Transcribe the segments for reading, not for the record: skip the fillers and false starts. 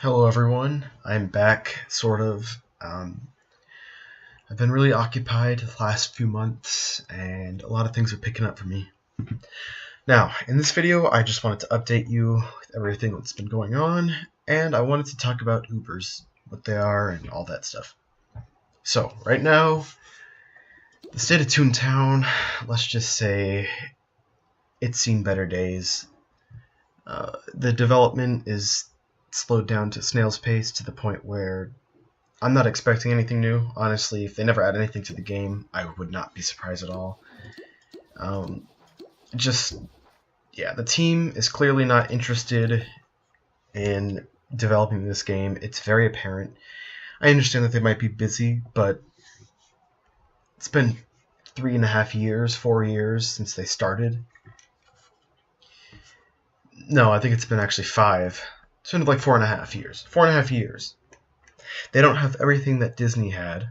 Hello everyone, I'm back, sort of. I've been really occupied the last few months, and a lot of things are picking up for me. Now, in this video, I just wanted to update you with everything that's been going on, and I wanted to talk about Ubers, what they are, and all that stuff. So, right now, the state of Toontown, let's just say, it's seen better days. The development is slowed down to snail's pace to the point where I'm not expecting anything new. Honestly, if they never add anything to the game, I would not be surprised at all. The team is clearly not interested in developing this game. It's very apparent. I understand that they might be busy, but it's been 3.5 years, 4 years since they started. No, I think it's been actually 5. It's been like 4.5 years. 4.5 years. They don't have everything that Disney had,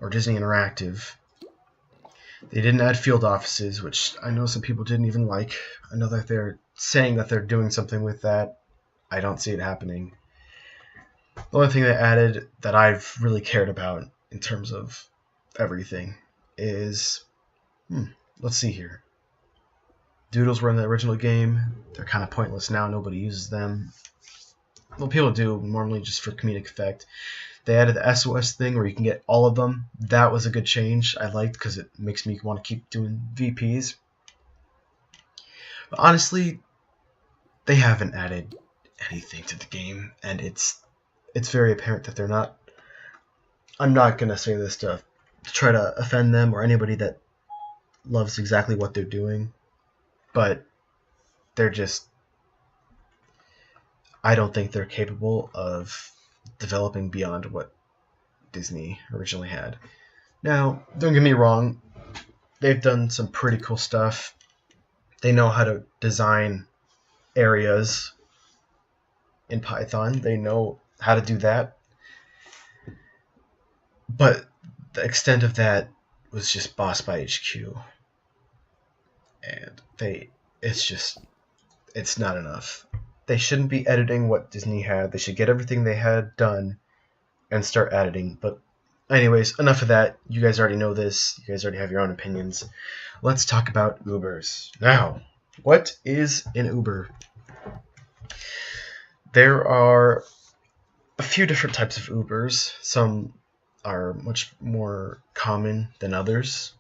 or Disney Interactive. They didn't add field offices, which I know some people didn't even like. I know that they're saying that they're doing something with that. I don't see it happening. The only thing they added that I've really cared about in terms of everything is, let's see here. Doodles were in the original game. They're kind of pointless now. Nobody uses them. Well, people do, normally just for comedic effect. They added the SOS thing where you can get all of them. That was a good change. I liked because it makes me want to keep doing VPs. But honestly, they haven't added anything to the game, and it's very apparent that they're not. I'm not going to say this to try to offend them or anybody that loves exactly what they're doing. But they're just, I don't think they're capable of developing beyond what Disney originally had. Now, don't get me wrong, they've done some pretty cool stuff. They know how to design areas in Python. They know how to do that. But the extent of that was just Boss by HQ. And it's not enough. They shouldn't be editing what Disney had. They should get everything they had done and start editing. But anyways, enough of that. You guys already know this. You guys already have your own opinions. Let's talk about Ubers. Now, what is an Uber? There are a few different types of Ubers. Some are much more common than others.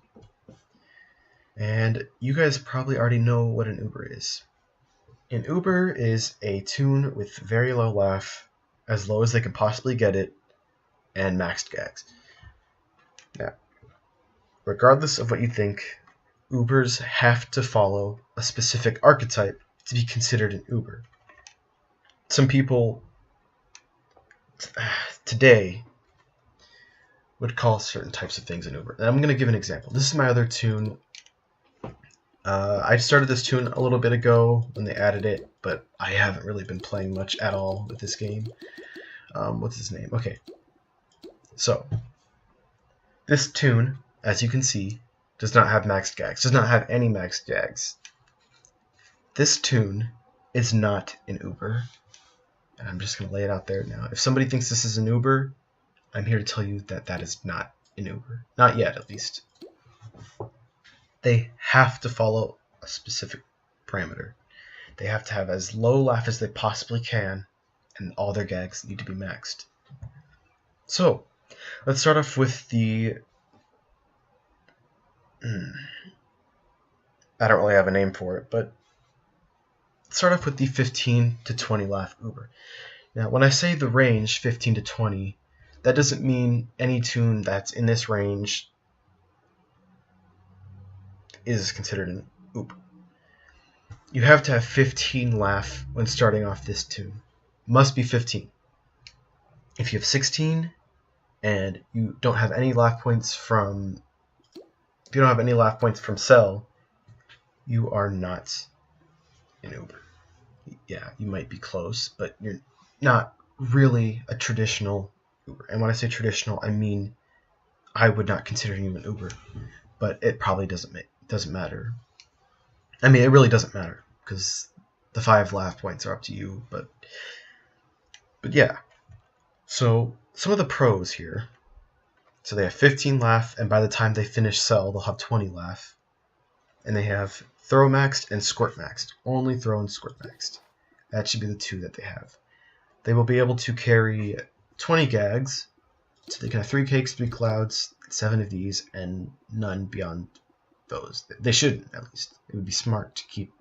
And you guys probably already know what an Uber is. An Uber is a toon with very low laugh, as low as they can possibly get it, and maxed gags. Now, regardless of what you think, Ubers have to follow a specific archetype to be considered an Uber. Some people today would call certain types of things an Uber. And I'm going to give an example. This is my other toon. I started this toon a little bit ago when they added it, but I haven't really been playing much at all with this game. What's his name? Okay. So, this toon, as you can see, does not have maxed gags. Does not have any maxed gags. This toon is not an Uber. And I'm just going to lay it out there now. If somebody thinks this is an Uber, I'm here to tell you that that is not an Uber. Not yet, at least. They have to follow a specific parameter. They have to have as low laugh as they possibly can, and all their gags need to be maxed. So, let's start off with the... I don't really have a name for it, but let's start off with the 15 to 20 laugh Uber. Now, when I say the range 15 to 20, that doesn't mean any toon that's in this range is considered an Uber. You have to have 15 laugh when starting off this toon. Must be 15. If you have 16 and you don't have any laugh points from Cell, you are not an Uber. Yeah, you might be close, but you're not really a traditional Uber. And when I say traditional, I mean I would not consider you an Uber, but it probably doesn't matter. I mean, it really doesn't matter because The 5 laugh points are up to you, but yeah. So some of the pros here. So they have 15 laugh, and by the time they finish sell, they'll have 20 laugh. And they have throw maxed and squirt maxed. Only throw and squirt maxed. That should be the 2 that they have. They will be able to carry 20 gags. So they can have 3 cakes, 3 clouds, 7 of these, and none beyond those. They shouldn't, at least. It would be smart to keep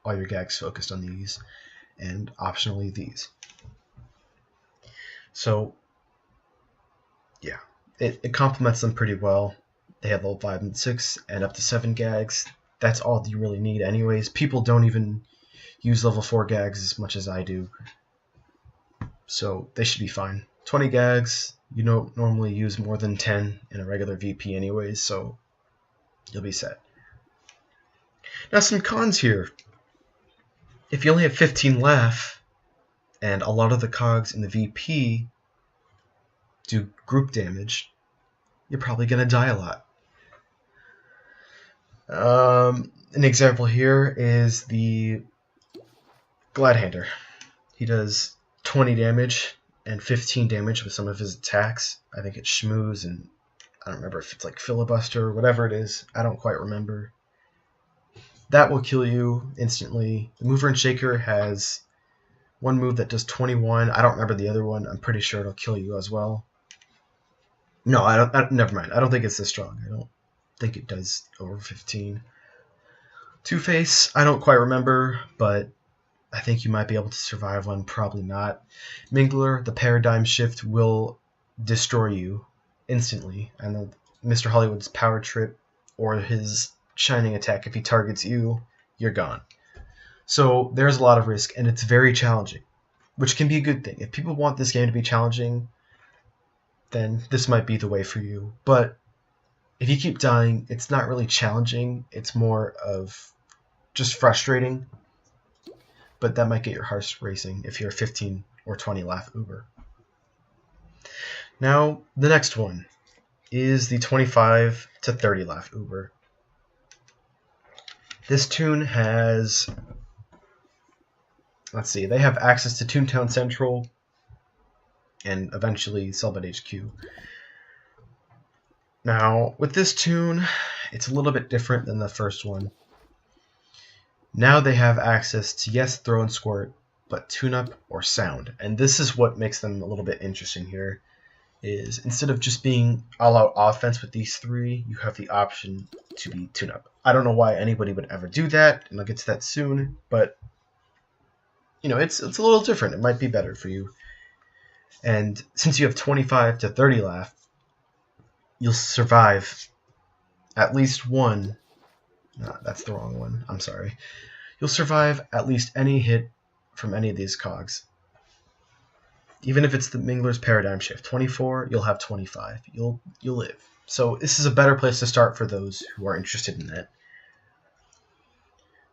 all your gags focused on these, and optionally these. So, yeah, it complements them pretty well. They have level 5 and 6, and up to 7 gags. That's all you really need anyways. People don't even use level 4 gags as much as I do, so they should be fine. 20 gags, you don't normally use more than 10 in a regular VP anyways, so you'll be set. Now some cons here. If you only have 15 laugh, and a lot of the cogs in the VP do group damage, you're probably going to die a lot. An example here is the Gladhander. He does 20 damage and 15 damage with some of his attacks. I think it's Schmooze, and I don't remember if it's like Filibuster or whatever it is. I don't quite remember. That will kill you instantly. The Mover and Shaker has one move that does 21. I don't remember the other one. I'm pretty sure it'll kill you as well. No, never mind. I don't think it's this strong. I don't think it does over 15. Two-Face, I don't quite remember, but I think you might be able to survive one. Probably not. Mingler, the paradigm shift will destroy you instantly. And Mr. Hollywood's power trip or his shining attack, if he targets you, you're gone. So there's a lot of risk, and it's very challenging, which can be a good thing. If people want this game to be challenging, then this might be the way for you. But if you keep dying, it's not really challenging. It's more of just frustrating. But that might get your heart racing if you're 15 or 20 Laff Uber. Now, the next one is the 25 to 30 Laff Uber. This toon has, let's see, they have access to Toontown Central and eventually Cellbit HQ. Now, with this toon, it's a little bit different than the first one. Now they have access to, yes, throw and squirt, but Toon-Up or sound. And this is what makes them a little bit interesting here, is instead of just being all-out offense with these 3, you have the option to be Toon-Up. I don't know why anybody would ever do that, and I'll get to that soon, but you know, it's a little different. It might be better for you. And since you have 25 to 30 laugh, you'll survive at least one. No, that's the wrong one. I'm sorry. You'll survive at least any hit from any of these cogs. Even if it's the Mingler's Paradigm Shift. 24, you'll have 25. You'll live. So this is a better place to start for those who are interested in that.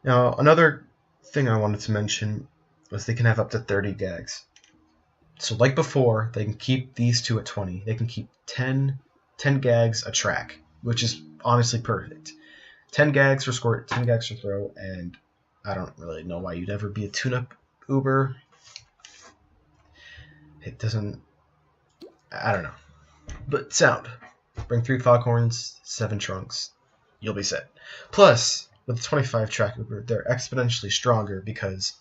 Now, another thing I wanted to mention was they can have up to 30 gags. So like before, they can keep these 2 at 20. They can keep 10 gags a track, which is honestly perfect. 10 gags for squirt, 10 gags for throw, and I don't really know why you'd ever be a Toon-Up Uber. It doesn't, I don't know. But sound. Bring 3 foghorns, 7 trunks. You'll be set. Plus, with the 25 track Uber, they're exponentially stronger because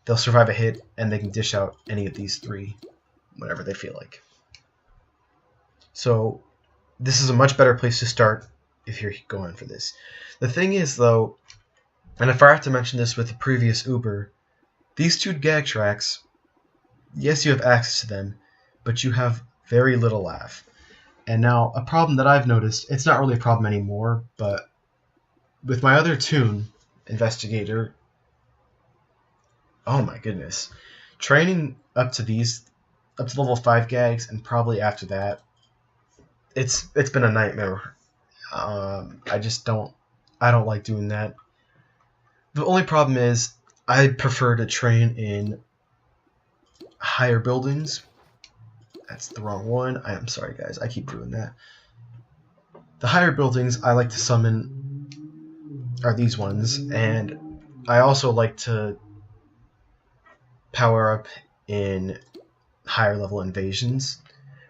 they'll survive a hit and they can dish out any of these 3 whenever they feel like. So this is a much better place to start if you're going for this. The thing is, though, and if I have to mention this with the previous Uber, these 2 gag tracks, yes, you have access to them, but you have very little laugh. And now, a problem that I've noticed, it's not really a problem anymore, but with my other toon, Investigator, oh my goodness, training up to level 5 gags, and probably after that, it's been a nightmare. I don't like doing that. The only problem is I prefer to train in higher buildings. That's the wrong one. I'm sorry, guys. I keep doing that. The higher buildings I like to summon are these ones, and I also like to power up in higher level invasions,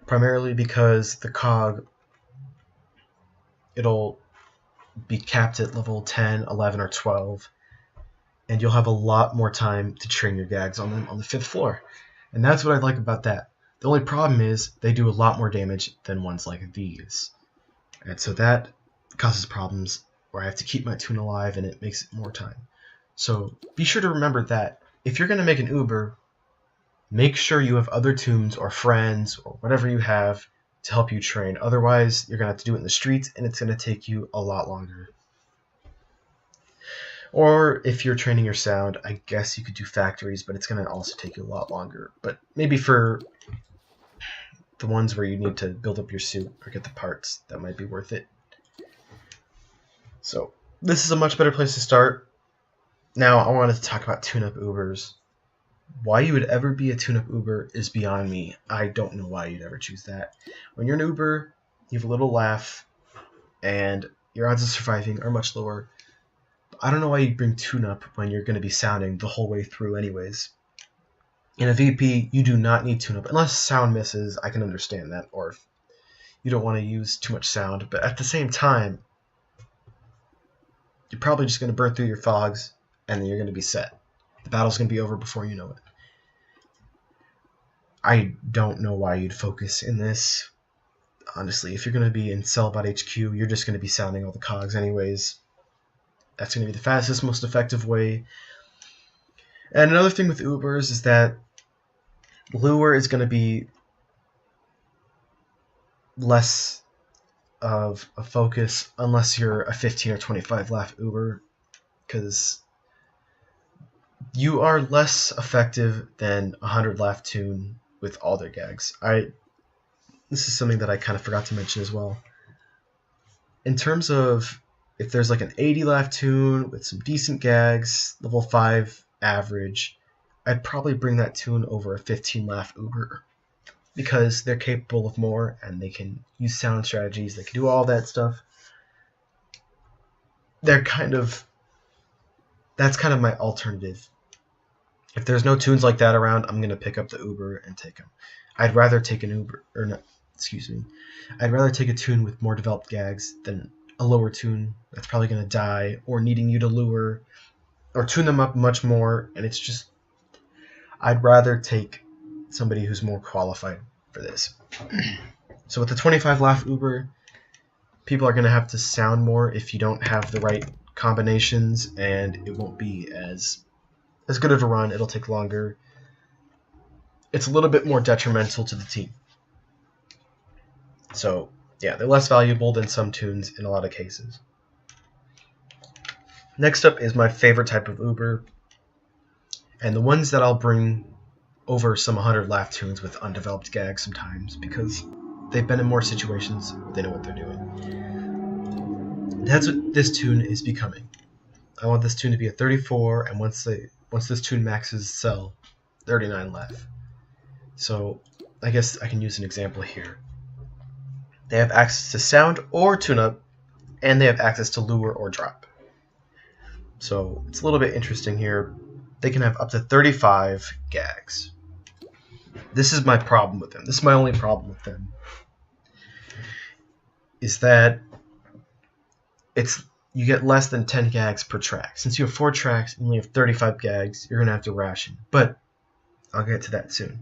primarily because the cog, it'll be capped at level 10, 11, or 12, and you'll have a lot more time to train your gags on them on the 5th floor. And that's what I like about that. The only problem is they do a lot more damage than ones like these. And so that causes problems where I have to keep my toon alive and it makes it more time. So be sure to remember that if you're going to make an Uber, make sure you have other toons or friends or whatever you have to help you train. Otherwise, you're going to have to do it in the streets and it's going to take you a lot longer. Or if you're training your sound, I guess you could do factories, but it's going to also take you a lot longer. But maybe for the ones where you need to build up your suit or get the parts, that might be worth it. So this is a much better place to start. Now I wanted to talk about Toon-Up Ubers. Why you would ever be a Toon-Up Uber is beyond me. I don't know why you'd ever choose that. When you're an Uber, you have a little laugh, and your odds of surviving are much lower. I don't know why you'd bring Toon-Up when you're going to be sounding the whole way through anyways. In a VP, you do not need Toon-Up. Unless sound misses, I can understand that, or if you don't want to use too much sound. But at the same time, you're probably just going to burn through your fogs, and then you're going to be set. The battle's going to be over before you know it. I don't know why you'd focus in this. Honestly, if you're going to be in Cellbot HQ, you're just going to be sounding all the cogs anyways. That's going to be the fastest, most effective way. And another thing with Ubers is that Lure is going to be less of a focus unless you're a 15 or 25 Laff Uber, because you are less effective than 100 Laff Toon with all their gags. This is something that I kind of forgot to mention as well. In terms of if there's like an 80 Laff Toon with some decent gags, level 5 average, I'd probably bring that toon over a 15 Laff Uber, because they're capable of more and they can use sound strategies, they can do all that stuff. That's kind of my alternative. If there's no toons like that around, I'm going to pick up the Uber and take them. I'd rather take an Uber, or not, excuse me. I'd rather take a toon with more developed gags than a lower toon that's probably going to die or needing you to lure or tune them up much more. And it's just, I'd rather take somebody who's more qualified for this. So with the 25 Laff Uber, people are going to have to sound more if you don't have the right combinations, and it won't be as good of a run. It'll take longer. It's a little bit more detrimental to the team. So yeah, they're less valuable than some toons in a lot of cases. Next up is my favorite type of Uber, and the ones that I'll bring over some 100 Laff toons with undeveloped gags sometimes, because they've been in more situations where they know what they're doing. That's what this toon is becoming. I want this toon to be a 34, and once this toon maxes Cell, 39 Laff. So I guess I can use an example here. They have access to sound or tune-up, and they have access to lure or drop. So it's a little bit interesting here. They can have up to 35 gags. This is my problem with them. This is my only problem with them. Is that you get less than 10 gags per track. Since you have 4 tracks and you only have 35 gags, you're going to have to ration. But I'll get to that soon.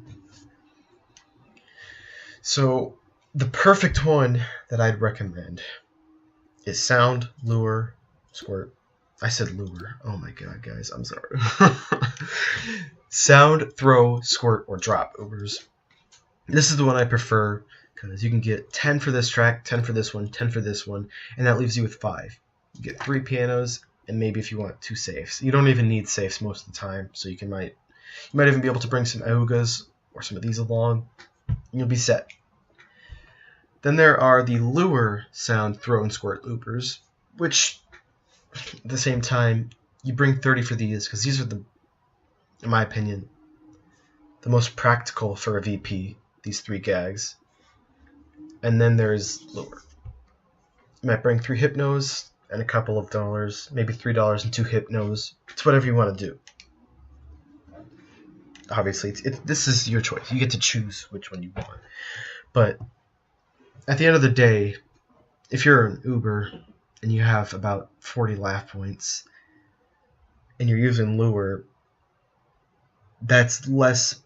So the perfect one that I'd recommend is sound, lure, squirt. I said lure. Oh my god, guys, I'm sorry. Sound, throw, squirt, or drop Ubers. This is the one I prefer, because you can get 10 for this track, 10 for this one, 10 for this one, and that leaves you with 5. You get 3 pianos, and maybe if you want 2 safes. You don't even need safes most of the time, so you might even be able to bring some augas or some of these along, and you'll be set. Then there are the lure, sound, throw, and squirt Ubers, which at the same time, you bring 30 for these, because these are in my opinion, the most practical for a VP, these 3 gags. And then there's lure. You might bring 3 hypnos and a couple of dollars, maybe $3 and 2 hypnos. It's whatever you want to do. obviously, this is your choice. You get to choose which one you want. But at the end of the day, if you're an Uber and you have about 40 laugh points and you're using lure, that's less,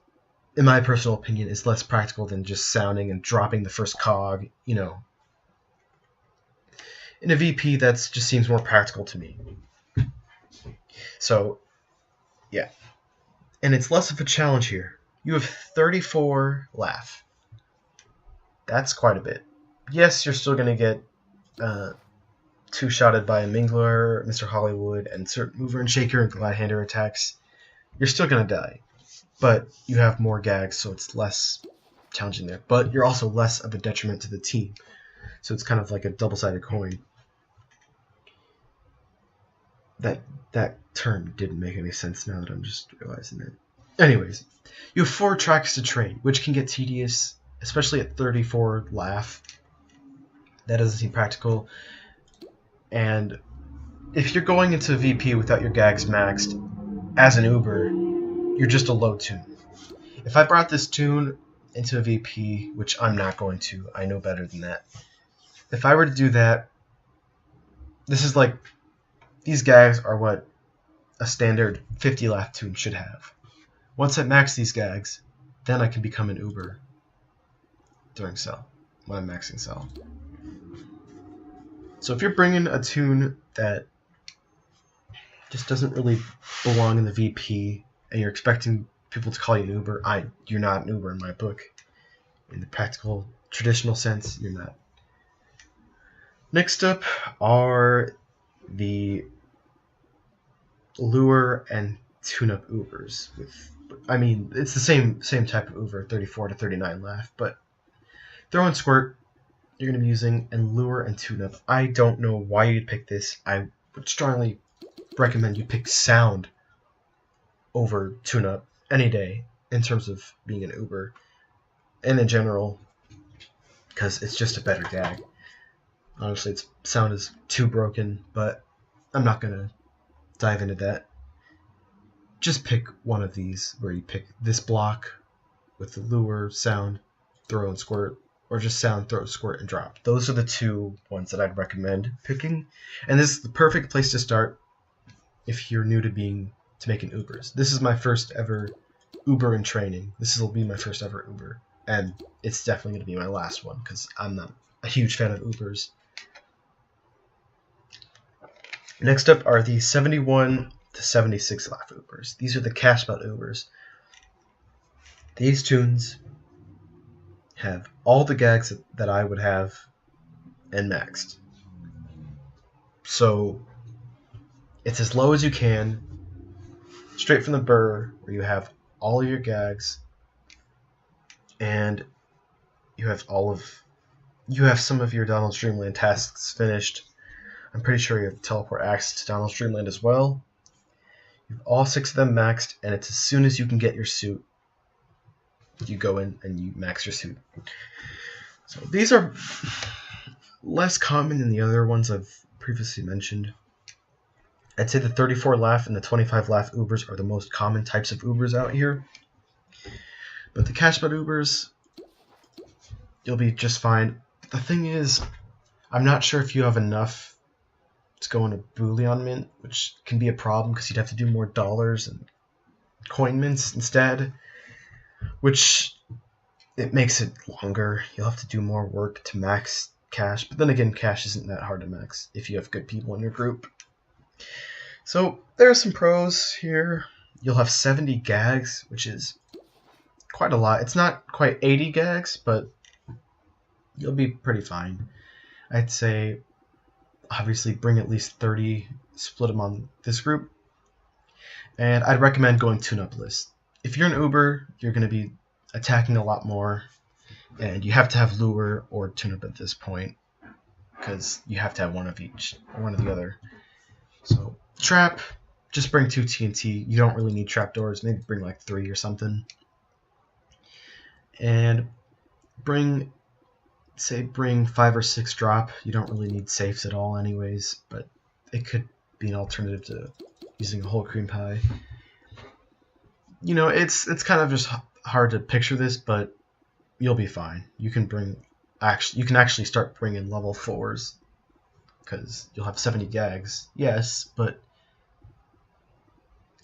in my personal opinion, is less practical than just sounding and dropping the first cog, you know. In a VP, that just seems more practical to me. So, yeah. And it's less of a challenge here. You have 34 laugh. That's quite a bit. Yes, you're still going to get two-shotted by a Mingler, Mr. Hollywood, and certain mover and shaker and glad-hander attacks. You're still going to die. But you have more gags, so it's less challenging there. But you're also less of a detriment to the team. So it's kind of like a double-sided coin. That term didn't make any sense now that I'm just realizing it. Anyways, you have 4 tracks to trade, which can get tedious, especially at 34 laugh. That doesn't seem practical. And if you're going into VP without your gags maxed, as an Uber, you're just a low toon. If I brought this toon into a VP, which I'm not going to, I know better than that. If I were to do that, this is like, these gags are what a standard 50 laugh toon should have. Once I max these gags, then I can become an Uber during sell, when I'm maxing sell. So if you're bringing a toon that just doesn't really belong in the VP, and you're expecting people to call you an Uber, you're not an Uber in my book. In the practical, traditional sense, you're not. Next up are the lure and tune-up Ubers. I mean, it's the same type of Uber, 34 to 39 laugh, but throw in Squirt, you're going to be using, and lure and tune-up. I don't know why you'd pick this. I would strongly recommend you pick sound over tune-up any day in terms of being an Uber, and in general, because it's just a better gag. Honestly, its sound is too broken, but I'm not going to dive into that. Just pick one of these, where you pick this block with the lure, sound, throw, and squirt, or just sound, throw, squirt, and drop. Those are the 2 ones that I'd recommend picking, and this is the perfect place to start if you're new to making Ubers. This is my first ever Uber in training. This will be my first ever Uber, and it's definitely going to be my last one because I'm not a huge fan of Ubers. Next up are the 71 to 76 Laff Ubers. These are the Cashbot Ubers. These tunes have all the gags that I would have and maxed. So it's as low as you can, straight from the burr, where you have all of your gags, and you have some of your Donald's Dreamland tasks finished. I'm pretty sure you have teleport access to Donald's Dreamland as well. You have all 6 of them maxed, and it's as soon as you can get your suit, you go in and you max your suit. So these are less common than the other ones I've previously mentioned. I'd say the 34 laugh and the 25 laugh Ubers are the most common types of Ubers out here. But the Cashbot Ubers, you'll be just fine. The thing is, I'm not sure if you have enough to go into Bullion Mint, which can be a problem because you'd have to do more dollars and coin mints instead, which it makes it longer. You'll have to do more work to max cash, but then again, cash isn't that hard to max if you have good people in your group. So there are some pros here. You'll have 70 gags, which is quite a lot. It's not quite 80 gags, but you'll be pretty fine. I'd say obviously bring at least 30, split them on this group, and I'd recommend going tune-up list. If you're an Uber, you're going to be attacking a lot more, and you have to have lure or tune-up at this point, because you have to have one of each, or one or the other. So trap, just bring 2 TNT. You don't really need trapdoors. Maybe bring like 3 or something. And bring 5 or 6 drop. You don't really need safes at all anyways, but it could be an alternative to using a whole cream pie. you know, it's kind of just hard to picture this, but you'll be fine. You can actually start bringing level 4s because you'll have 70 gags. Yes, but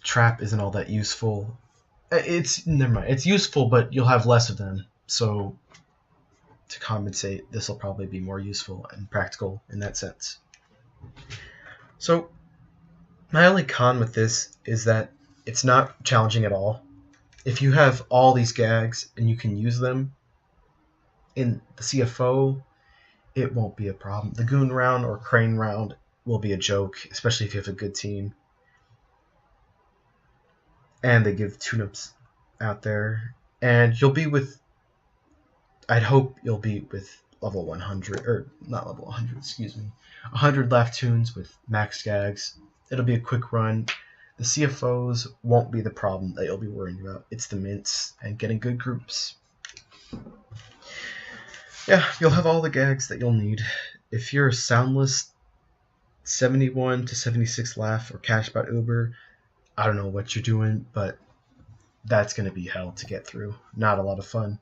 trap isn't all that useful. Never mind. It's useful, but you'll have less of them. So to compensate, this will probably be more useful and practical in that sense. So my only con with this is that it's not challenging at all. If you have all these gags and you can use them in the CFO, it won't be a problem. The Goon round or Crane round will be a joke, especially if you have a good team. And they give tune-ups out there. And you'll be with... I'd hope you'll be with level 100, or not level 100, excuse me. 100 Laff tunes with max gags. It'll be a quick run. The CFOs won't be the problem that you'll be worrying about. It's the mints and getting good groups. Yeah, you'll have all the gags that you'll need. If you're a soundless 71 to 76 Laff or Cashbot Uber, I don't know what you're doing, but that's going to be hell to get through. Not a lot of fun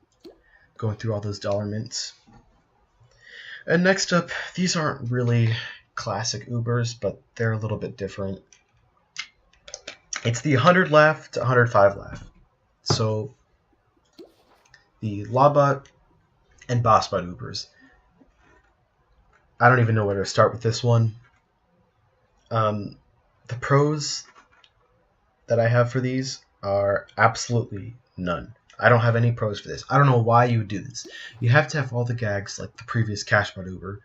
going through all those dollar mints. And next up, these aren't really classic Ubers, but they're a little bit different. It's the 100 Laff to 105 Laff. So the Lawbot and Bossbot Ubers. I don't even know where to start with this one. The pros that I have for these are absolutely none. I don't have any pros for this. I don't know why you would do this. You have to have all the gags like the previous Cashbot Uber,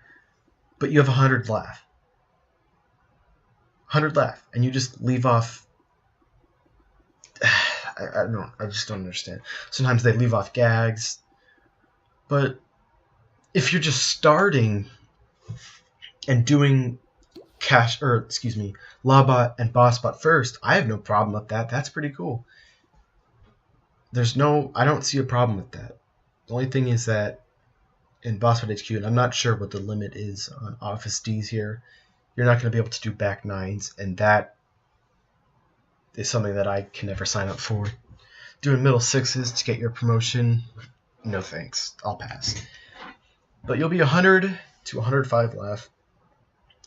but you have 100 Laff. 100 Laff, and you just leave off... I just don't understand. Sometimes they leave off gags, but if you're just starting and doing Lawbot and Bossbot first, I have no problem with that. That's pretty cool. I don't see a problem with that. The only thing is that in Bossbot HQ, and I'm not sure what the limit is on Office Ds here, you're not going to be able to do back 9s, and that is something that I can never sign up for. Doing middle 6s to get your promotion, no thanks. I'll pass. But you'll be 100 to 105 Laff.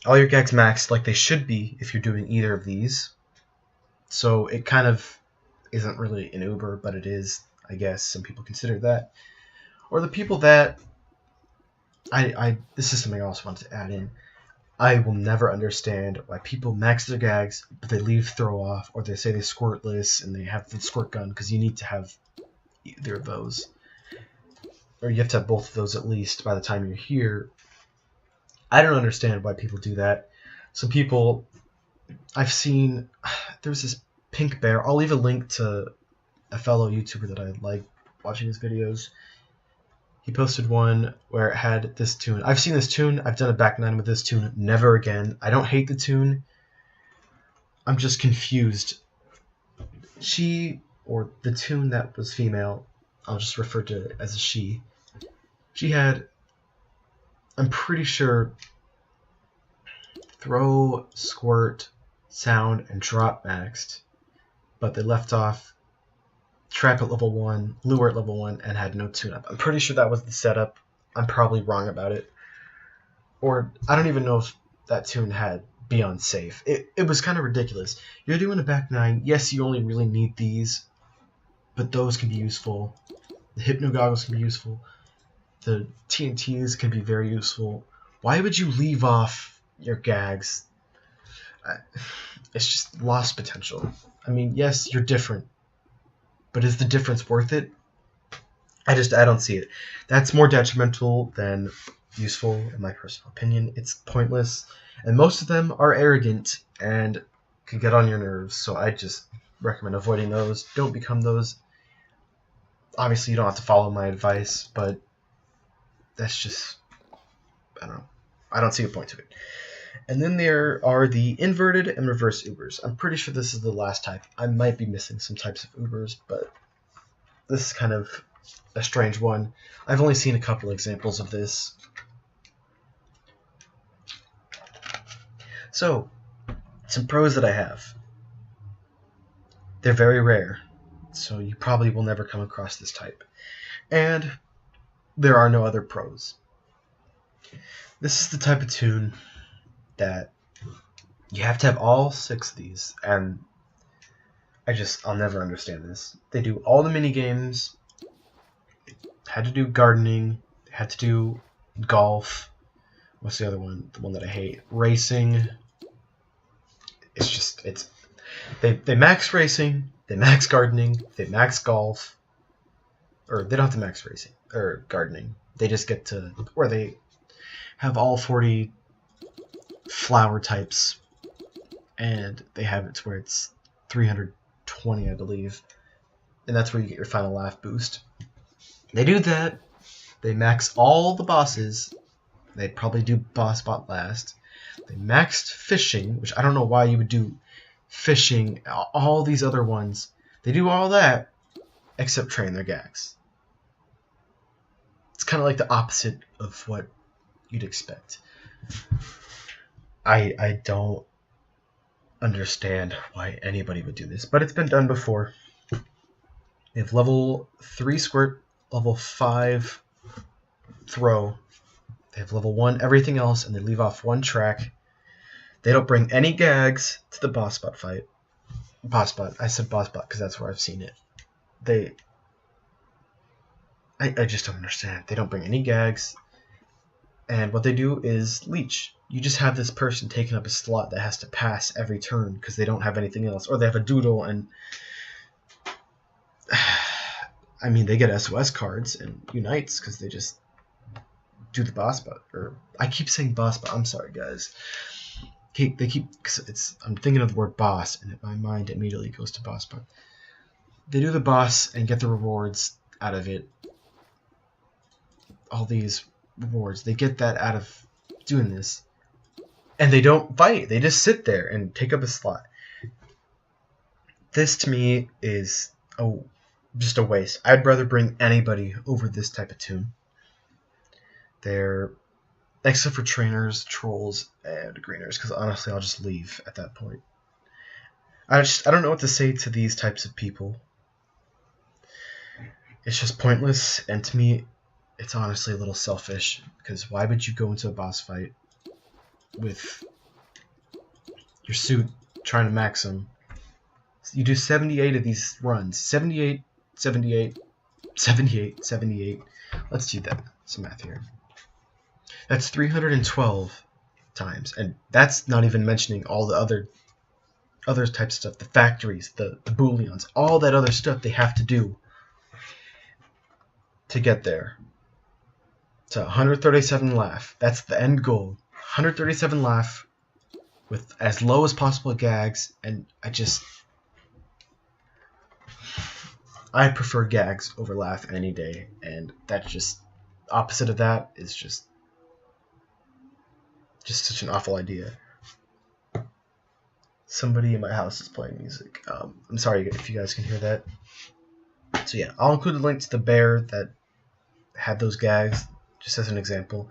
All your gags maxed like they should be if you're doing either of these. So it kind of isn't really an Uber, but it is, I guess. Some people consider that. Or the people that... this is something I also wanted to add in. I will never understand why people max their gags, but they leave throw off, or they say they squirtless and they have the squirt gun, because you need to have either of those. Or you have to have both of those at least by the time you're here. I don't understand why people do that. Some people, I've seen, there's this Pink Bear. I'll leave a link to a fellow YouTuber that I like watching his videos. He posted one where it had this tune. I've seen this tune. I've done a back 9 with this tune. Never again. I don't hate the tune. I'm just confused. She, or the tune that was female, I'll just refer to it as a she. She had, I'm pretty sure, throw, squirt, sound, and drop maxed, but they left off trap at level 1, lure at level 1, and had no tune-up. I'm pretty sure that was the setup. I'm probably wrong about it. Or I don't even know if that tune had Beyond Safe. It was kind of ridiculous. You're doing a back 9. Yes, you only really need these, but those can be useful. The Hypno Goggles can be useful. The TNTs can be very useful. Why would you leave off your gags? It's just lost potential. I mean, yes, you're different, but is the difference worth it? I don't see it. That's more detrimental than useful, in my personal opinion. It's pointless, and most of them are arrogant and can get on your nerves, so I just recommend avoiding those. Don't become those. Obviously, you don't have to follow my advice, but that's just, I don't know. I don't see a point to it. And then there are the inverted and reverse Ubers. I'm pretty sure this is the last type. I might be missing some types of Ubers, but this is kind of a strange one. I've only seen a couple examples of this. So, some pros that I have. They're very rare. So you probably will never come across this type. And there are no other pros. This is the type of toon that you have to have all 6 of these, and I'll never understand this. They do all the mini games, had to do gardening, had to do golf. What's the other one? The one that I hate. Racing. They max racing, they max gardening, they max golf. Or they don't have to max racing or gardening. They just get to where they have all 40 flower types, and they have it to where it's 320, I believe. And that's where you get your final laugh boost. They do that. They max all the bosses. They probably do boss bot last. They maxed fishing, which I don't know why you would do fishing, all these other ones. They do all that, except train their gags. It's kind of like the opposite of what you'd expect. I don't understand why anybody would do this, but it's been done before. They have level 3 Squirt, level 5 Throw. They have level 1 everything else, and they leave off 1 track. They don't bring any gags to the boss bot fight. Boss bot. I said boss bot because that's where I've seen it. I just don't understand. They don't bring any gags, and what they do is leech. You just have this person taking up a slot that has to pass every turn because they don't have anything else, or they have a doodle, and I mean, they get SOS cards and unites because they just do the boss bot. Or I keep saying boss bot. I'm sorry, guys. I'm thinking of the word boss, and my mind immediately goes to boss bot. They do the boss and get the rewards out of it. All these rewards, they get that out of doing this, and they don't fight. They just sit there and take up a slot. This to me is just a waste. I'd rather bring anybody over this type of toon. They're, except for trainers, trolls, and greeners, because honestly I'll just leave at that point. I don't know what to say to these types of people. It's just pointless, and to me it's honestly a little selfish, because why would you go into a boss fight with your suit trying to max them? You do 78 of these runs. 78, 78, 78, 78. Let's do that. Some math here. That's 312 times, and that's not even mentioning all the other types of stuff, the factories, the booleans, all that other stuff they have to do to get there. To 137 laugh. That's the end goal. 137 laugh with as low as possible gags, and I prefer gags over laugh any day, and that's just opposite of that is just such an awful idea. Somebody in my house is playing music. I'm sorry if you guys can hear that. So yeah, I'll include a link to the bear that had those gags, just as an example.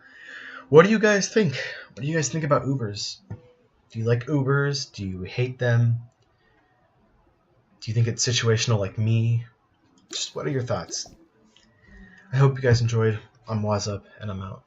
What do you guys think? What do you guys think about Ubers? Do you like Ubers? Do you hate them? Do you think it's situational like me? Just what are your thoughts? I hope you guys enjoyed. I'm Wazzup, and I'm out.